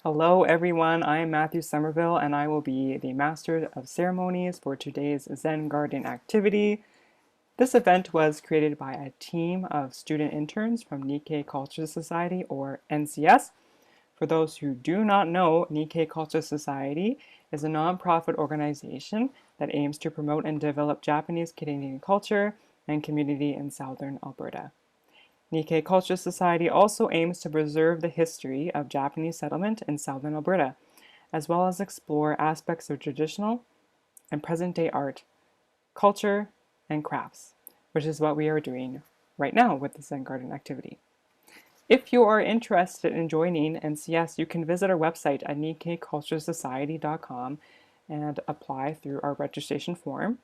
Hello everyone, I am Matthew Somerville and I will be the Master of Ceremonies for today's Zen Garden activity. This event was created by a team of student interns from Nikkei Culture Society, or NCS. For those who do not know, Nikkei Culture Society is a non-profit organization that aims to promote and develop Japanese Canadian culture and community in southern Alberta. Nikkei Culture Society also aims to preserve the history of Japanese settlement in southern Alberta, as well as explore aspects of traditional and present-day art, culture, and crafts, which is what we are doing right now with the Zen Garden activity. If you are interested in joining NCS, you can visit our website at nikkeiculturesociety.com and apply through our registration form.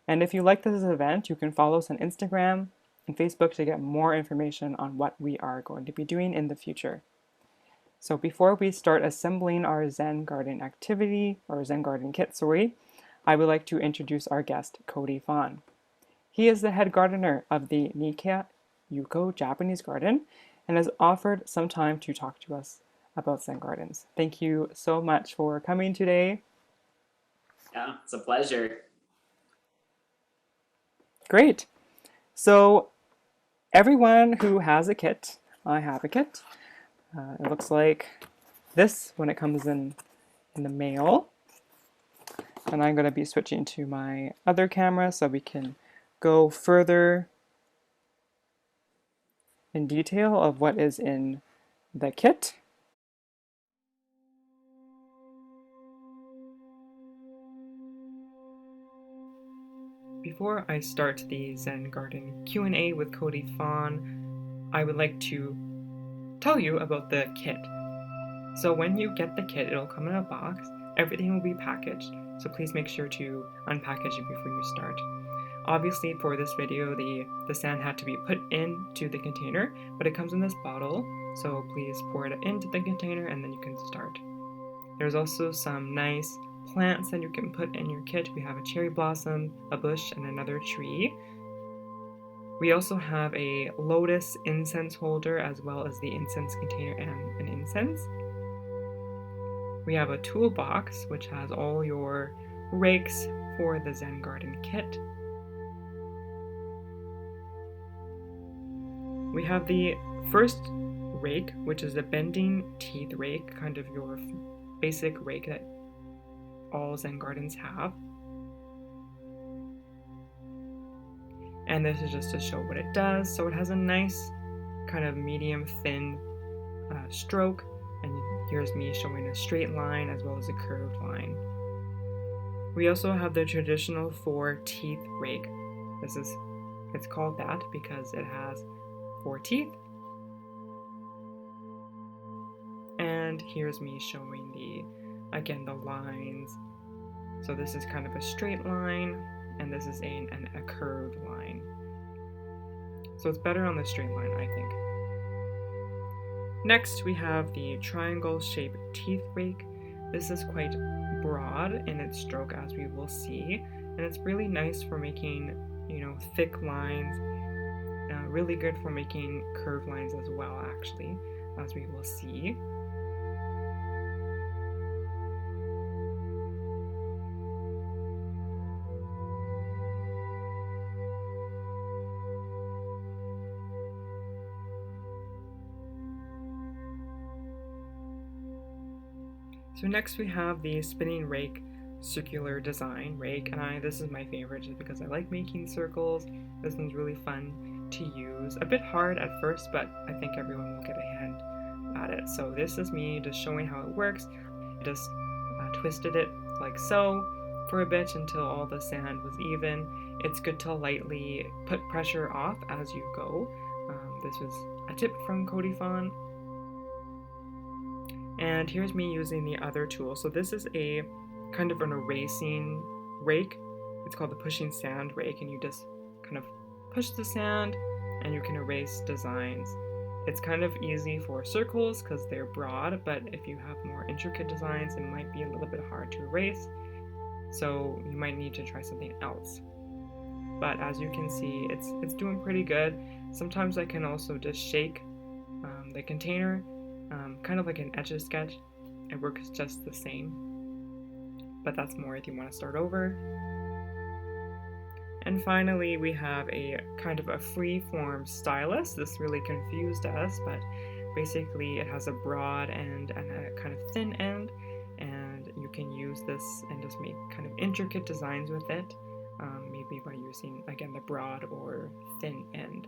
And if you like this event, you can follow us on Instagram and Facebook to get more information on what we are going to be doing in the future. So before we start assembling our Zen Garden activity, or Zen Garden Kit, I would like to introduce our guest, Cody Fong. He is the head gardener of the Nikka Yuko Japanese Garden and has offered some time to talk to us about Zen Gardens. Thank you so much for coming today. Yeah, it's a pleasure. Great. So everyone who has a kit, I have a kit. It looks like this when it comes in the mail. And I'm going to be switching to my other camera so we can go further in detail of what is in the kit. Before I start the Zen Garden Q&A with Cody Fong, I would like to tell you about the kit. So when you get the kit, it'll come in a box. Everything will be packaged, so please make sure to unpackage it before you start. Obviously, for this video, the sand had to be put into the container, but it comes in this bottle, so please pour it into the container and then you can start. There's also some nice plants that you can put in your kit. We have a cherry blossom, a bush, and another tree. We also have a lotus incense holder as well as the incense container and an incense. We have a toolbox which has all your rakes for the Zen Garden Kit. We have the first rake, which is a bending teeth rake, kind of your basic rake that all Zen Gardens have. And this is just to show what it does. So it has a nice kind of medium thin stroke, and here's me showing a straight line as well as a curved line. We also have the traditional 4 teeth rake. It's called that because it has 4 teeth. And here's me showing the lines. So this is kind of a straight line, and this is a curved line. So it's better on the straight line, I think. Next, we have the triangle-shaped teeth rake. This is quite broad in its stroke, as we will see, and it's really nice for making, thick lines. Really good for making curved lines as well, actually, as we will see. So next we have the spinning rake circular design rake, and this is my favorite just because I like making circles. This one's really fun to use. A bit hard at first, but I think everyone will get a hand at it. So this is me just showing how it works. I just twisted it like so for a bit until all the sand was even. It's good to lightly put pressure off as you go. This was a tip from Cody Fong. And here's me using the other tool. So this is a kind of an erasing rake. It's called the pushing sand rake, and you just kind of push the sand and you can erase designs. It's kind of easy for circles because they're broad, but if you have more intricate designs, it might be a little bit hard to erase. So you might need to try something else. But as you can see, it's doing pretty good. Sometimes I can also just shake the container, kind of like an Etch-a-Sketch, it works just the same. But that's more if you want to start over. And finally, we have a kind of a free-form stylus. This really confused us, but basically it has a broad end and a kind of thin end, and you can use this and just make kind of intricate designs with it, maybe by using, again, the broad or thin end.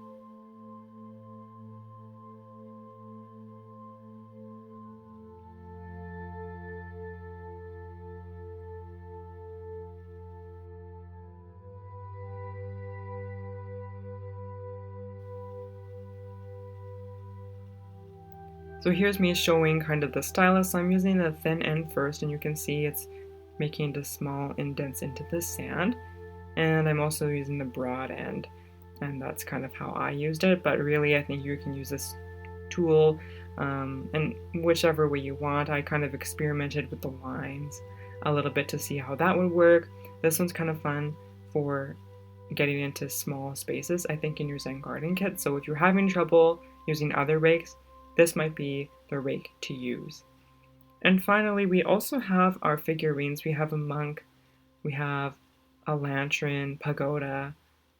So here's me showing kind of the stylus. I'm using the thin end first, and you can see it's making the small indents into the sand. And I'm also using the broad end, and that's kind of how I used it. But really, I think you can use this tool in whichever way you want. I kind of experimented with the lines a little bit to see how that would work. This one's kind of fun for getting into small spaces, I think, in your Zen Garden Kit. So if you're having trouble using other rakes, this might be the rake to use. And finally, we also have our figurines. We have a monk, we have a lantern, pagoda,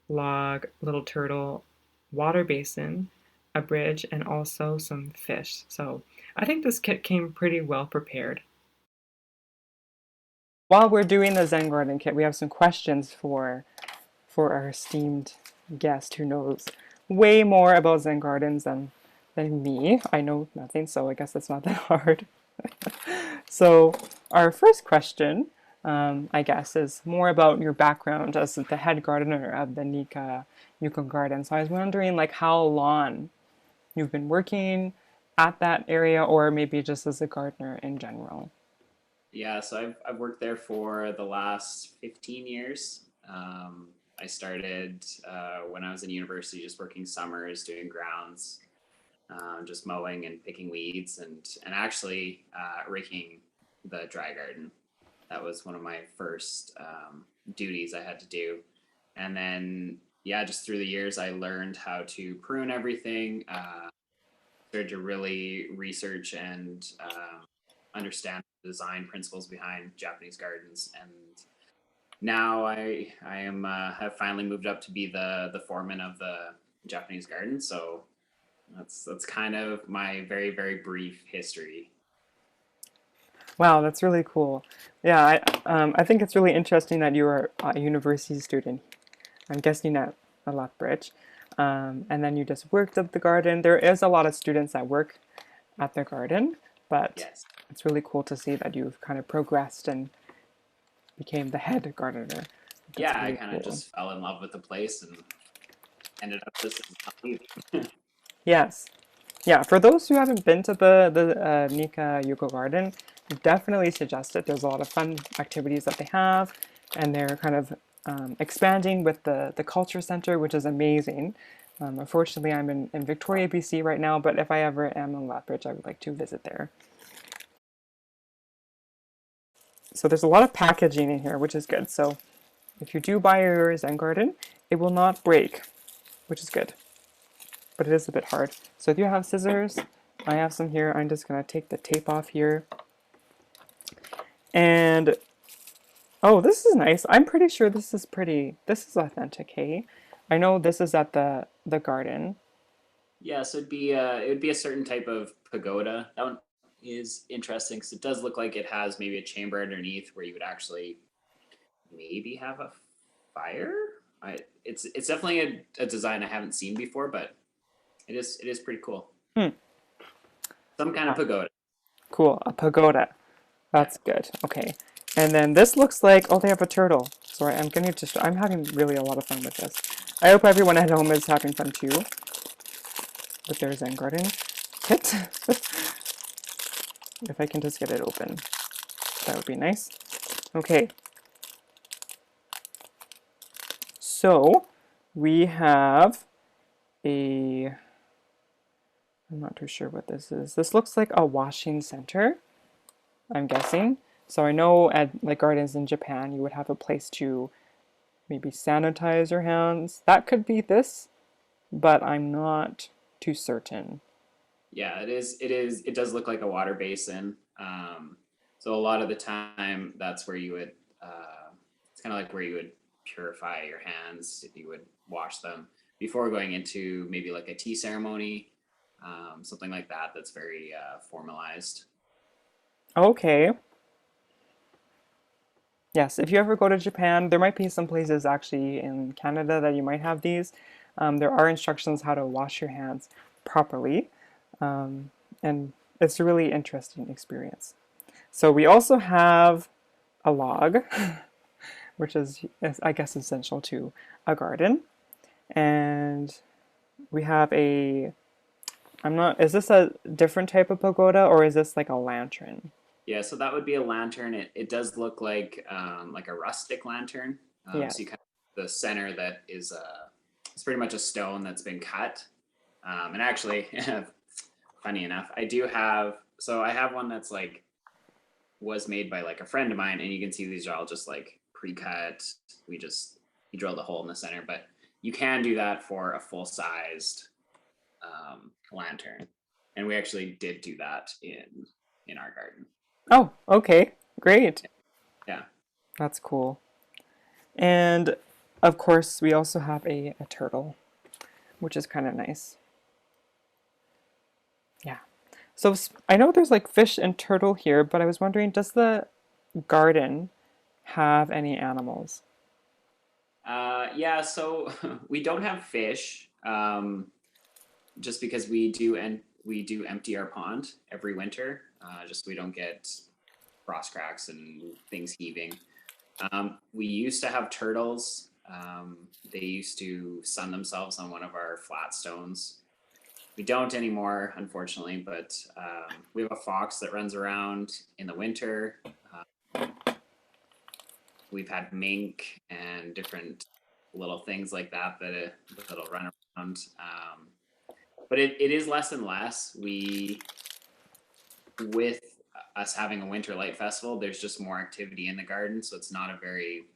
log, little turtle, water basin, a bridge, and also some fish. So I think this kit came pretty well prepared. While we're doing the Zen Garden Kit, we have some questions for our esteemed guest who knows way more about Zen Gardens than me. I know nothing, so I guess it's not that hard. So our first question, I guess, is more about your background as the head gardener of the Nikka Yuko Garden. So I was wondering, like, how long you've been working at that area, or maybe just as a gardener in general. Yeah, so I've worked there for the last 15 years. I started when I was in university, just working summers, doing grounds, just mowing and picking weeds, and actually raking the dry garden. That was one of my first duties I had to do. And then, yeah, just through the years, I learned how to prune everything, started to really research and understand the design principles behind Japanese gardens. And now I am have finally moved up to be the foreman of the Japanese garden. So that's kind of my very brief history. Wow, that's really cool. Yeah, I think it's really interesting that you are a university student. I'm guessing at Lethbridge. And then you just worked at the garden. There is a lot of students that work at the garden, but Yes. it's really cool to see that you've kind of progressed and became the head gardener. That's Yeah, I really kind of cool. just fell in love with the place and ended up just not leaving. Yes. Yeah, for those who haven't been to the Nikka Yuko Garden, definitely suggest it. There's a lot of fun activities that they have, and they're kind of expanding with the culture center, which is amazing. Unfortunately, I'm in Victoria, BC right now, but if I ever am in Lethbridge, I would like to visit there. So there's a lot of packaging in here, which is good. So if you do buy your Zen Garden, it will not break, which is good. But it is a bit hard. So if you have scissors, I have some here. I'm just going to take the tape off here. And oh, this is nice. I'm pretty sure this is authentic, hey? I know this is at the garden. Yeah, so it would be a certain type of pagoda. That one is interesting because it does look like it has maybe a chamber underneath where you would actually maybe have a fire. It's definitely a design I haven't seen before, but it is pretty cool. Hmm. Some kind of pagoda. Cool, a pagoda. Yeah. That's good. Okay. And then this looks like, oh, they have a turtle. Sorry, I'm having really a lot of fun with this. I hope everyone at home is having fun too with their Zen Garden kit. If I can just get it open, that would be nice. Okay. So we have a, I'm not too sure what this is. This looks like a washing center, I'm guessing. So I know at like gardens in Japan, you would have a place to maybe sanitize your hands. That could be this, but I'm not too certain. Yeah, it is. It is. It does look like a water basin. So a lot of the time, that's where you would. It's kind of like where you would purify your hands. You would wash them before going into maybe like a tea ceremony, something like that. That's very formalized. Okay. Yes, if you ever go to Japan, there might be some places actually in Canada that you might have these. There are instructions how to wash your hands properly, um, and it's a really interesting experience. So we also have a log, which is, I guess, essential to a garden. And we have I'm not, is this a different type of pagoda or is this like a lantern? Yeah, so that would be a lantern. It does look like a rustic lantern. So you Yes. kind of the center that is it's pretty much a stone that's been cut. And actually, funny enough, I have one that's like was made by like a friend of mine, and you can see these are all just like pre-cut. He drilled a hole in the center, but you can do that for a full-sized lantern, and we actually did do that in our garden. Oh, okay. Great. Yeah. That's cool. And of course, we also have a turtle, which is kind of nice. Yeah. So I know there's like fish and turtle here, but I was wondering, does the garden have any animals? Yeah, so we don't have fish, just because we do empty our pond every winter, just so we don't get frost cracks and things heaving. We used to have turtles. They used to sun themselves on one of our flat stones. We don't anymore, unfortunately, but we have a fox that runs around in the winter. We've had mink and different little things like that that'll run around. But it is less and less. With us having a winter light festival, there's just more activity in the garden, so it's not a very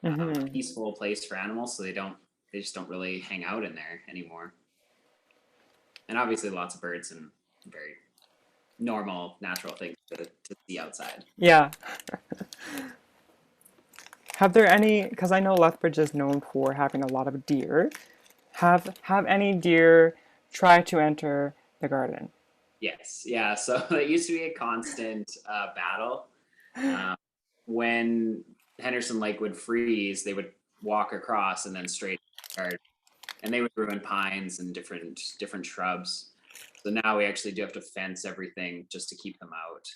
Mm-hmm. peaceful place for animals. So they just don't really hang out in there anymore. And obviously, lots of birds and very normal, natural things to see outside. Yeah. Have there any, because I know Lethbridge is known for having a lot of deer. Have any deer try to enter the garden? Yes, yeah. So that used to be a constant battle. Um, when Henderson Lake would freeze, they would walk across and then straight to the garden, and they would ruin pines and different shrubs. So now we actually do have to fence everything just to keep them out,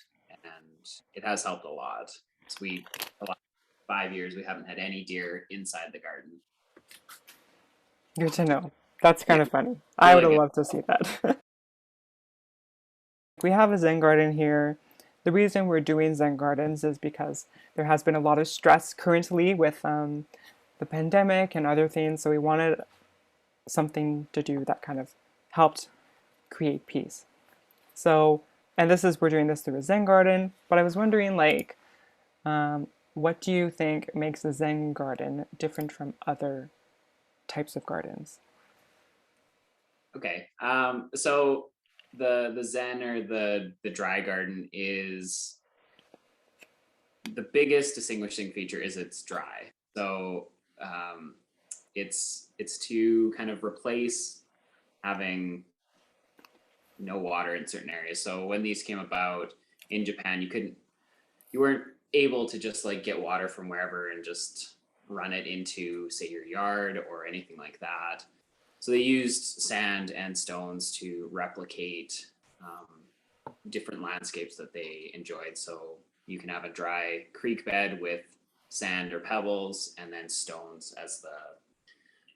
and it has helped a lot. So the last 5 years, we haven't had any deer inside the garden. Good to know. That's Yeah, kind of funny. I would really have good. loved to see that. We have a Zen garden here. The reason we're doing Zen gardens is because there has been a lot of stress currently with the pandemic and other things. So we wanted something to do that kind of helped create peace. So, and we're doing this through a Zen garden. But I was wondering, like, what do you think makes a Zen garden different from other types of gardens? Okay. So the Zen or the dry garden is the biggest distinguishing feature is it's dry. So um, it's to kind of replace having no water in certain areas. So when these came about in Japan, you weren't able to just like get water from wherever and just run it into say your yard or anything like that. So they used sand and stones to replicate different landscapes that they enjoyed. So you can have a dry creek bed with sand or pebbles and then stones as the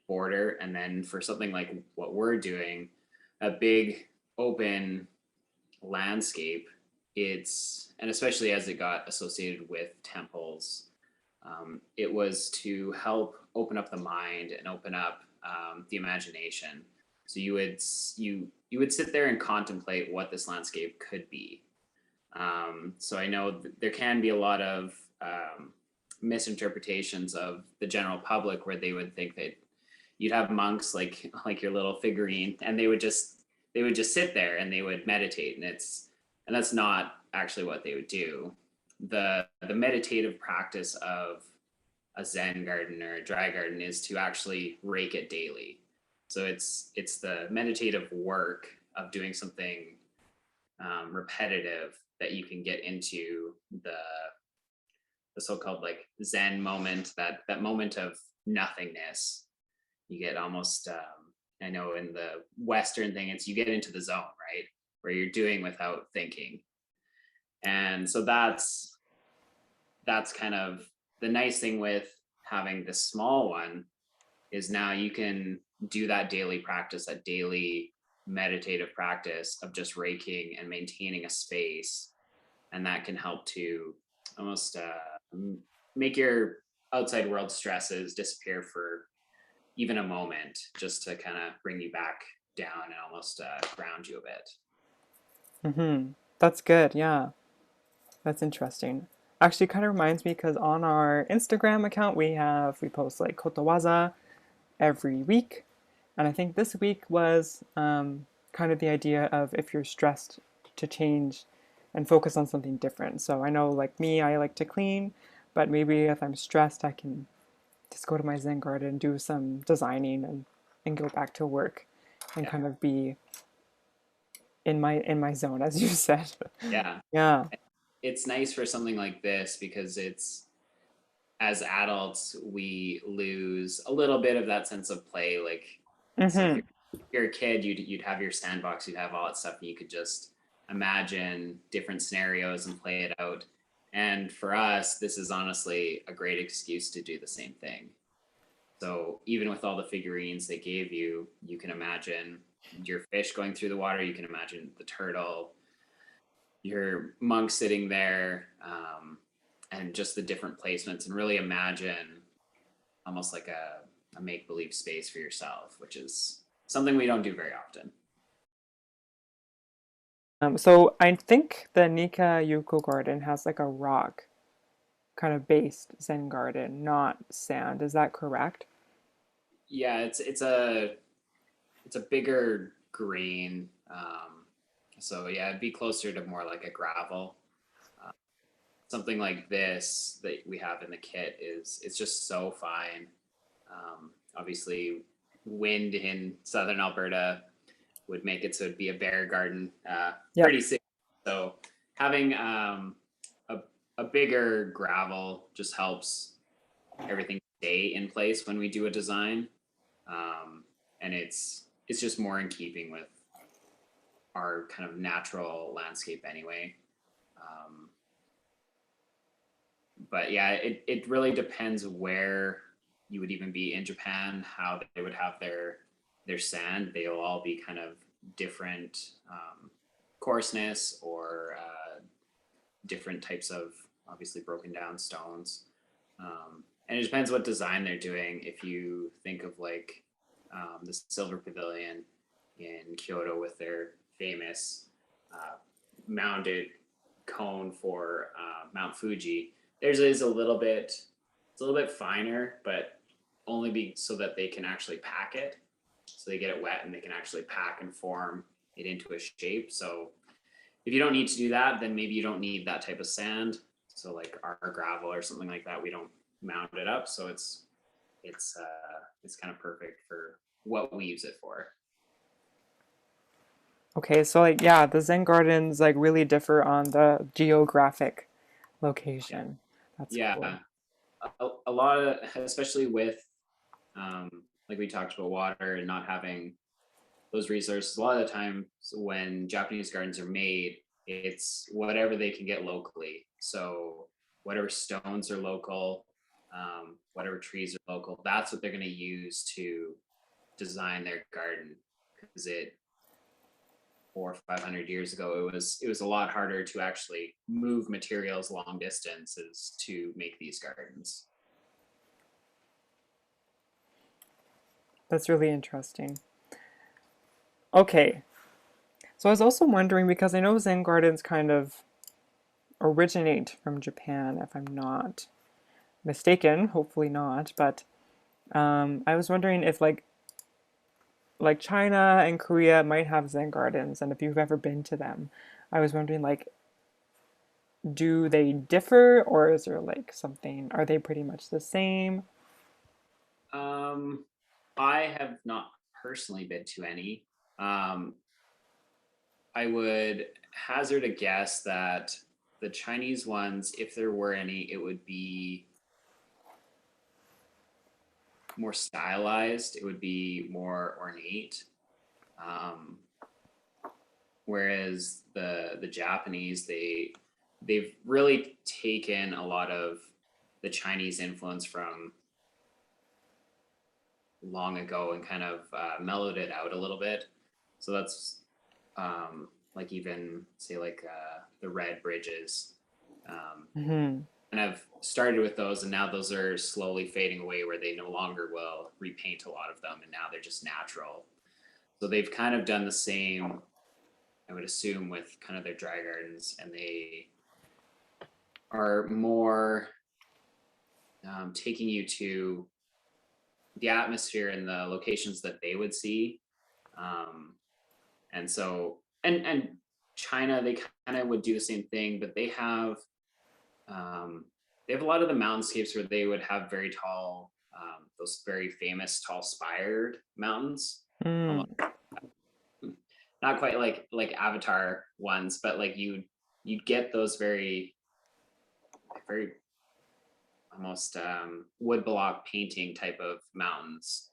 border. And then for something like what we're doing, a big open landscape, and especially as it got associated with temples, it was to help open up the mind and open up the imagination. So you would sit there and contemplate what this landscape could be. So I know there can be a lot of misinterpretations of the general public where they would think that you'd have monks like your little figurine, and they would just sit there and they would meditate, and that's not actually what they would do. The meditative practice of a Zen garden or a dry garden is to actually rake it daily. So it's the meditative work of doing something repetitive that you can get into the so-called like Zen moment, that moment of nothingness. You get almost I know in the Western thing, it's you get into the zone, right? Where you're doing without thinking. And so that's kind of the nice thing with having this small one is now you can do that daily practice, that daily meditative practice of just raking and maintaining a space. And that can help to almost make your outside world stresses disappear for even a moment, just to kind of bring you back down and almost ground you a bit. Mm-hmm. That's good. Yeah, that's interesting. Actually, kind of reminds me because on our Instagram account we post like kotowaza every week, and I think this week was kind of the idea of if you're stressed to change and focus on something different. So I know like me, I like to clean, but maybe if I'm stressed, I can just go to my Zen garden, do some designing, and go back to work, and Yeah. kind of be in my zone, as you said. Yeah. Yeah. It's nice for something like this because it's as adults we lose a little bit of that sense of play. Like, so Mm-hmm. if you're a kid, you'd have your sandbox, you'd have all that stuff, and you could just imagine different scenarios and play it out. And for us, this is honestly a great excuse to do the same thing. So even with all the figurines they gave you, you can imagine your fish going through the water. You can imagine the turtle, your monk sitting there, and just the different placements, and really imagine almost like a make believe space for yourself, which is something we don't do very often. So I think the Nikka Yuko Garden has like a rock kind of based Zen garden, not sand. Is that correct? Yeah, it's a bigger green. So yeah, it'd be closer to more like a gravel. Uh, Something like this that we have in the kit is it's just so fine. Obviously, wind in southern Alberta would make it so it'd be a bear garden Yep. pretty safe. So having a, a bigger gravel just helps everything stay in place when we do a design, and it's just more in keeping with our kind of natural landscape anyway. Um, but yeah, it really depends where you would even be in Japan, how they would have their sand. They'll all be kind of different coarseness or different types of obviously broken down stones. And it depends what design they're doing. If you think of like the Silver Pavilion in Kyoto with their famous mounded cone for Mount Fuji, theirs is it's a little bit finer, but only be so that they can actually pack it. So they get it wet and they can actually pack and form it into a shape. So if you don't need to do that, then maybe you don't need that type of sand. So like our gravel or something like that, we don't mount it up. So it's kind of perfect for what we use it for. Okay, so like yeah, the Zen gardens like really differ on the geographic location. That's Yeah, cool. a lot of, especially with um, like we talked about water and not having those resources. A lot of the time when Japanese gardens are made, it's whatever they can get locally. So whatever stones are local, whatever trees are local, that's what they're going to use to design their garden. Because it 400 or 500 years ago, it was a lot harder to actually move materials long distances to make these gardens. That's really interesting. Okay, so I was also wondering because I know Zen gardens kind of originate from Japan, if I'm not mistaken. Hopefully not, but I was wondering if like China and Korea might have Zen gardens, and if you've ever been to them, I was wondering like do they differ, or is there like something, are they pretty much the same? Um, I have not personally been to any. Um, I would hazard a guess that the Chinese ones, if there were any, it would be more stylized. It would be more ornate. Um, whereas the Japanese, they've really taken a lot of the Chinese influence from long ago and kind of mellowed it out a little bit. So that's like even say like the red bridges. Hmm. And I've started with those, and now those are slowly fading away, where they no longer will repaint a lot of them, and now they're just natural. So they've kind of done the same, I would assume, with kind of their dry gardens, and they are more taking you to the atmosphere and the locations that they would see. Um, and so, and China, they kind of would do the same thing, but um, they have a lot of the mountainscapes where they would have very tall, those very famous tall spired mountains, almost Mm. not quite like Avatar ones, but like you'd get those very almost wood block painting type of mountains,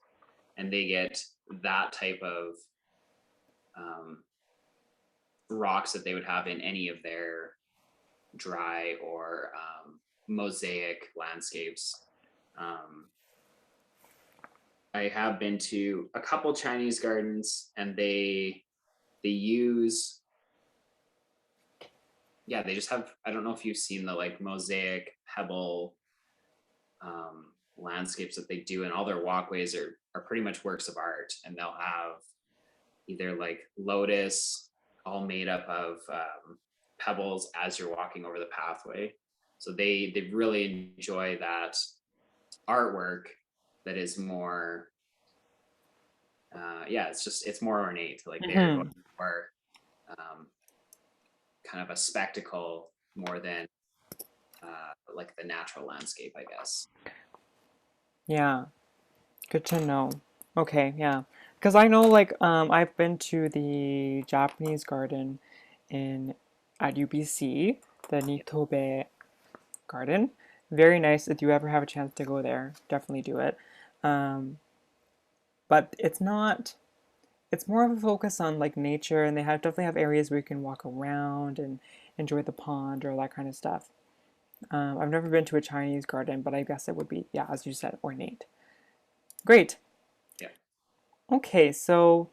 and they get that type of um, rocks that they would have in any of their dry or mosaic landscapes. Um, I have been to a couple Chinese gardens, and they use, yeah, they just have, I don't know if you've seen the like mosaic pebble landscapes that they do, and all their walkways are pretty much works of art, and they'll have either like lotus all made up of pebbles as you're walking over the pathway. So they really enjoy that artwork that is more yeah, it's more ornate, like they're going Hmm. for um, kind of a spectacle more than like the natural landscape, I guess. Yeah, good to know. Okay, yeah. Because I know like I've been to the Japanese garden in at UBC, the Yeah. Nitobe Garden. Very nice. If you ever have a chance to go there, definitely do it. Um, but it's not, it's more of a focus on like nature, and they have definitely have areas where you can walk around and enjoy the pond or that kind of stuff. I've never been to a Chinese garden, but I guess it would be, yeah, as you said, ornate. Great. Yeah. Okay, so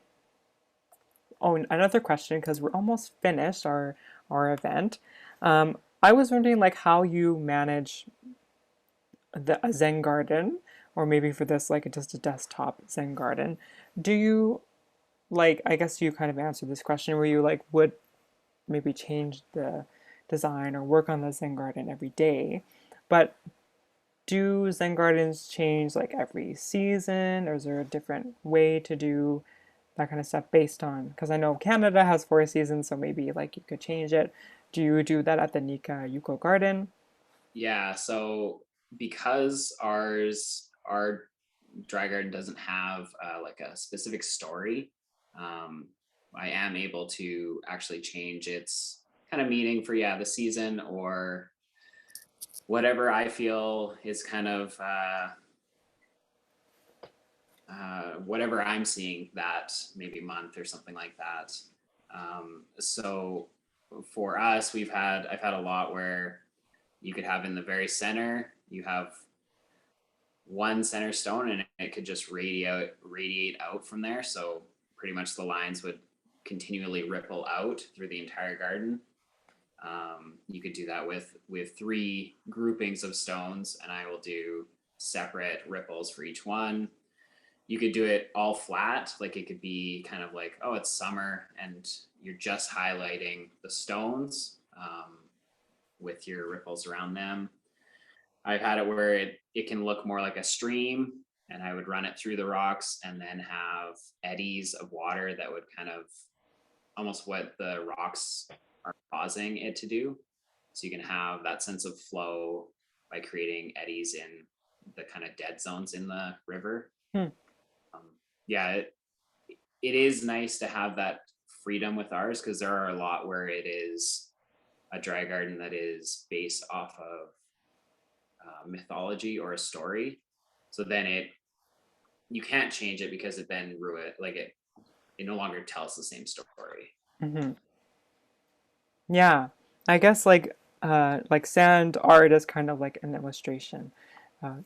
oh, another question because we're almost finished our event. I was wondering like how you manage the a Zen garden, or maybe for this like just a desktop Zen garden. Do you like? I guess you kind of answered this question where you like would maybe change the design or work on the Zen garden every day, but do Zen gardens change like every season, or is there a different way to do that kind of stuff based on? Because I know Canada has 4 seasons, so maybe like you could change it. Do you do that at the Nikka Yuko Garden? Yeah. So because our dry garden doesn't have like a specific story, um, I am able to actually change its kind of meaning for, yeah, the season, or whatever I feel is kind of whatever I'm seeing that maybe month or something like that. So for us, I've had a lot where you could have in the very center, you have one center stone, and it could just radiate out from there. So pretty much the lines would continually ripple out through the entire garden. You could do that with three groupings of stones, and I will do separate ripples for each one. You could do it all flat, like it could be kind of like, oh, it's summer, and you're just highlighting the stones with your ripples around them. I've had it where it can look more like a stream, and I would run it through the rocks and then have eddies of water that would kind of almost what the rocks are causing it to do. So you can have that sense of flow by creating eddies in the kind of dead zones in the river. Hmm. Um, yeah, it is nice to have that freedom with ours, because there are a lot where it is a dry garden that is based off of mythology or a story. So then you can't change it, because it then ruin like it no longer tells the same story. Hmm. Yeah, I guess like sand art is kind of like an illustration.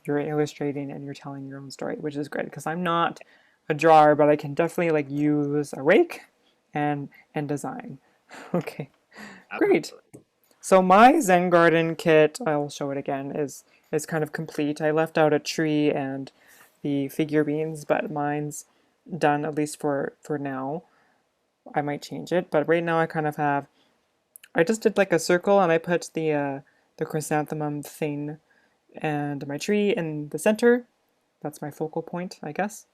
You're illustrating and you're telling your own story, which is great because I'm not a drawer, but I can definitely like use a rake and design. Okay, great. Absolutely. So my Zen Garden kit, I'll show it again, is kind of complete. I left out a tree and the figure beans, but mine's done at least for now. I might change it, but right now I kind of have I just did like a circle and I put the chrysanthemum thing and my tree in the center. That's my focal point, I guess,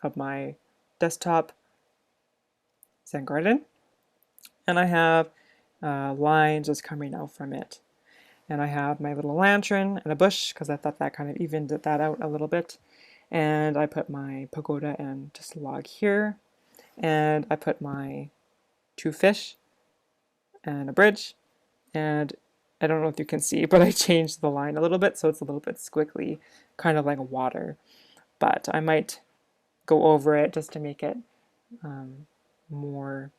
of my desktop Zen Garden. And I have lines just coming out from it. And I have my little lantern and a bush because I thought that kind of evened that out a little bit. And I put my pagoda and just a log here. And I put my two fish and a bridge. And I don't know if you can see, but I changed the line a little bit so it's a little bit squiggly, kind of like water. But I might go over it just to make it more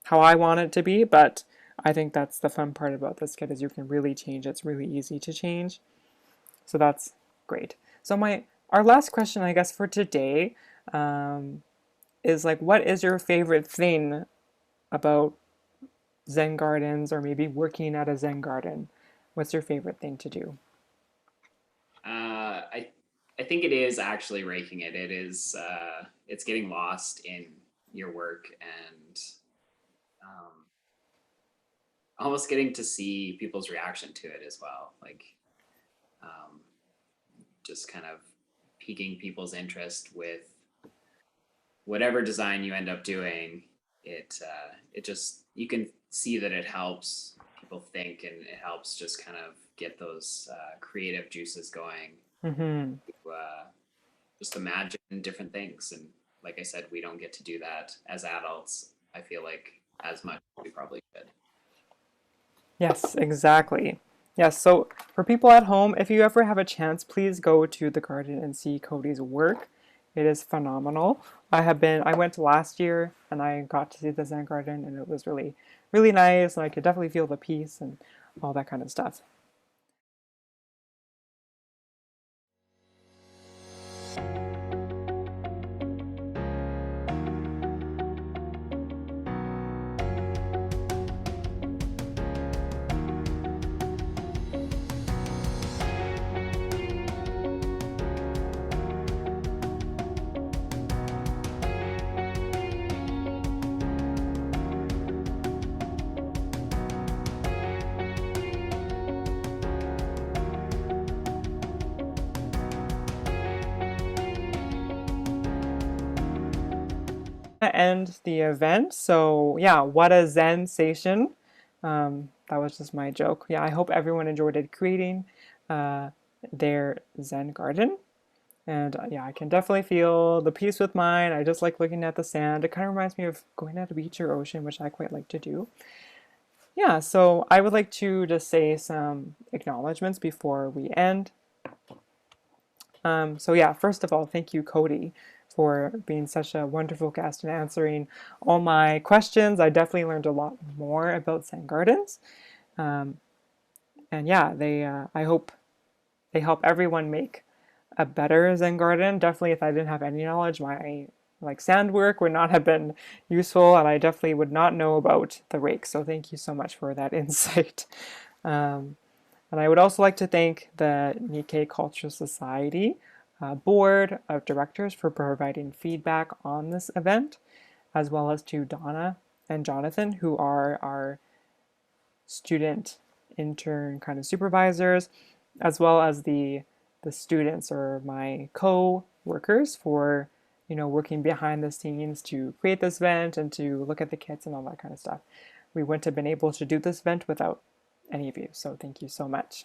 how I want it to be. But I think that's the fun part about this kit is you can really change it. It's really easy to change. So that's great. So our last question, I guess, for today is like, what is your favorite thing about Zen gardens or maybe working at a Zen garden? What's your favorite thing to do? I think it is actually raking it. It is it's getting lost in your work, and um, almost getting to see people's reaction to it as well. Like um, just kind of piquing people's interest with whatever design you end up doing. It just, you can see that it helps people think, and it helps just kind of get those creative juices going Mm-hmm. to just imagine different things. And like I said, we don't get to do that as adults, I feel like, as much as we probably should. Yes, exactly. Yes, so for people at home, if you ever have a chance, please go to the garden and see Cody's work. It is phenomenal. I went last year and I got to see the Zen garden and it was really, really nice and I could definitely feel the peace and all that kind of stuff. End the event. So yeah, what a Zen station. That was just my joke. Yeah, I hope everyone enjoyed it creating uh, their Zen garden. And yeah, I can definitely feel the peace with mine. I just like looking at the sand. It kind of reminds me of going at a beach or ocean, which I quite like to do. Yeah, so I would like to just say some acknowledgments before we end. So yeah, first of all, thank you, Cody, for being such a wonderful guest and answering all my questions. I definitely learned a lot more about Zen Gardens. Um, and yeah, I hope they help everyone make a better Zen garden. Definitely, if I didn't have any knowledge, my like sand work would not have been useful, and I definitely would not know about the rake. So thank you so much for that insight. Um, and I would also like to thank the Nikkei Cultural Society Board of Directors for providing feedback on this event, as well as to Donna and Jonathan, who are our student intern kind of supervisors, as well as the students or my co-workers for working behind the scenes to create this event and to look at the kits and all that kind of stuff. We wouldn't have been able to do this event without any of you. So thank you so much.